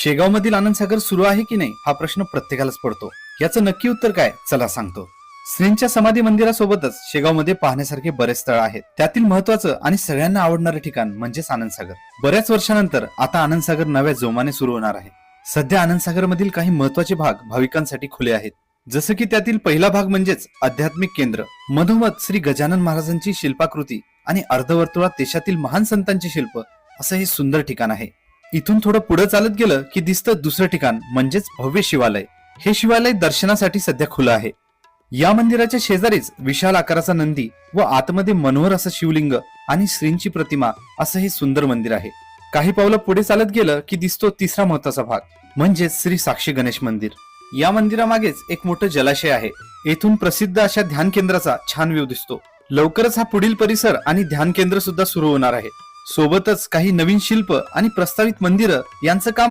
शेगाव मधील आनंदसागर सुरू आहे की नाही हा प्रश्न प्रत्येकालाच पडतो. याचं नक्की उत्तर काय, चला सांगतो. श्रींच्या समाधी मंदिरासोबतच शेगाव मध्ये पाहण्यासारखे बरेच स्थळ आहेत. त्यातील महत्वाचं आणि सगळ्यांना आवडणारे ठिकाण म्हणजेच आनंदसागर. बऱ्याच वर्षानंतर आता आनंदसागर नव्या जोमाने सुरू होणार आहे. सध्या आनंदसागर मधील काही महत्वाचे भाग भाविकांसाठी खुले आहेत. जसं की त्यातील पहिला भाग म्हणजेच आध्यात्मिक केंद्र. मधोमध श्री गजानन महाराजांची शिल्पाकृती आणि अर्धवर्तुळात देशातील महान संतांचे शिल्प असं हे सुंदर ठिकाण आहे. इथून थोडं पुढे चालत गेलं की दिसतं दुसरं ठिकाण म्हणजेच भव्य शिवालय. हे शिवालय दर्शनासाठी सध्या खुलं आहे. या मंदिराच्या शेजारीच विशाल आकाराचा नंदी व आतमध्ये मनोहर असं शिवलिंग आणि श्रींची प्रतिमा असं हे सुंदर मंदिर आहे. काही पावलं पुढे चालत गेलं की दिसतो तिसरा महत्वाचा भाग म्हणजेच श्री साक्षी गणेश मंदिर. या मंदिरामागेच एक मोठं जलाशय आहे. येथून प्रसिद्ध अशा ध्यान केंद्राचा छान व्ह्यू दिसतो. लवकरच हा पुढील परिसर आणि ध्यान केंद्र सुद्धा सुरू होणार आहे. सोबतच काही नवीन शिल्प आणि प्रस्तावित मंदिरं यांचं काम